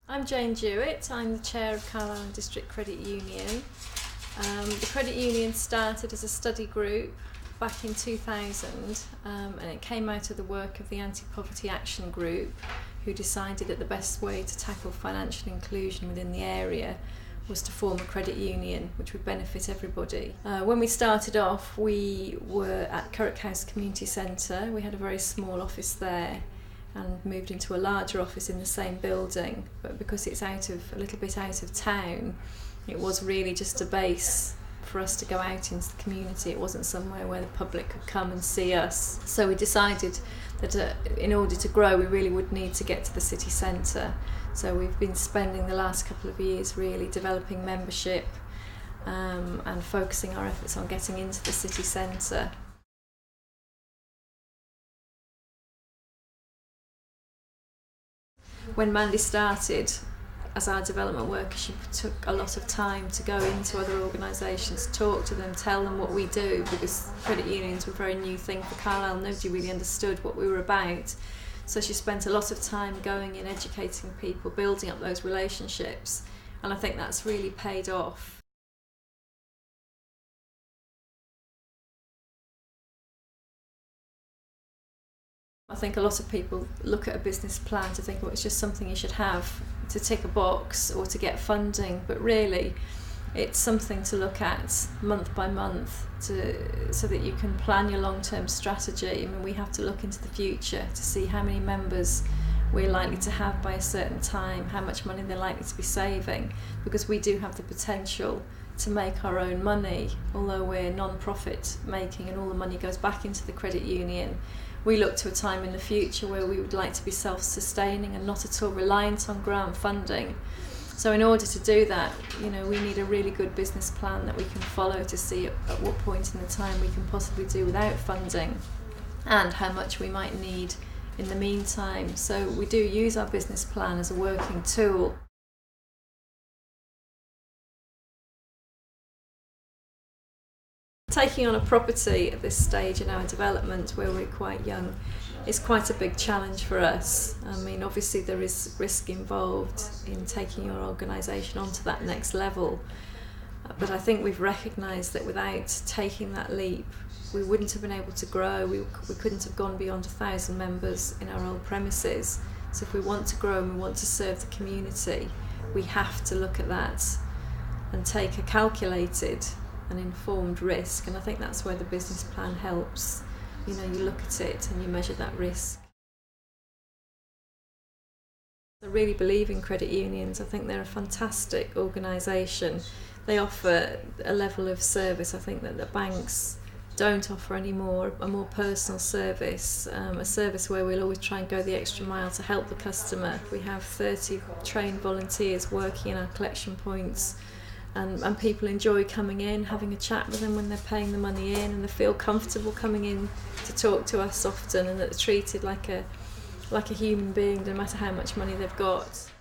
I'm Jane Jewett. I'm the chair of Carlisle District Credit Union. The credit union started as a study group back in 2000 and it came out of the work of the Anti-Poverty Action Group, who decided that the best way to tackle financial inclusion within the area was to form a credit union which would benefit everybody. When we started off, we were at Currick House Community Centre. We had a very small office there and moved into a larger office in the same building, but because it's a little bit out of town, it was really just a base for us to go out into the community. It wasn't somewhere where the public could come and see us. So we decided that in order to grow, we really would need to get to the city centre. So we've been spending the last couple of years really developing membership and focusing our efforts on getting into the city centre. When Mandy started as our development worker, she took a lot of time to go into other organisations, talk to them, tell them what we do, because credit unions were a very new thing for Carlisle. Nobody really understood what we were about. So she spent a lot of time going in, educating people, building up those relationships, and I think that's really paid off. I think a lot of people look at a business plan to think, well, it's just something you should have to tick a box or to get funding, but really it's something to look at month by month so that you can plan your long-term strategy. I mean, we have to look into the future to see how many members we're likely to have by a certain time, how much money they're likely to be saving, because we do have the potential to make our own money. Although we're non-profit making and all the money goes back into the credit union, we look to a time in the future where we would like to be self-sustaining and not at all reliant on grant funding. So in order to do that, we need a really good business plan that we can follow to see at what point in the time we can possibly do without funding and how much we might need in the meantime. So we do use our business plan as a working tool. Taking on a property at this stage in our development, where we're quite young, is quite a big challenge for us. I mean, obviously there is risk involved in taking your organisation onto that next level, but I think we've recognised that without taking that leap, we wouldn't have been able to grow. We couldn't have gone beyond 1,000 members in our old premises. So if we want to grow and we want to serve the community, we have to look at that and take a calculated and informed risk, and I think that's where the business plan helps. You look at it and you measure that risk. I really believe in credit unions. I think they're a fantastic organisation. They offer a level of service I think that the banks don't offer anymore, a more personal service, a service where we'll always try and go the extra mile to help the customer. We have 30 trained volunteers working in our collection points, and people enjoy coming in, having a chat with them when they're paying the money in, and they feel comfortable coming in to talk to us often, and that they're treated like a human being no matter how much money they've got.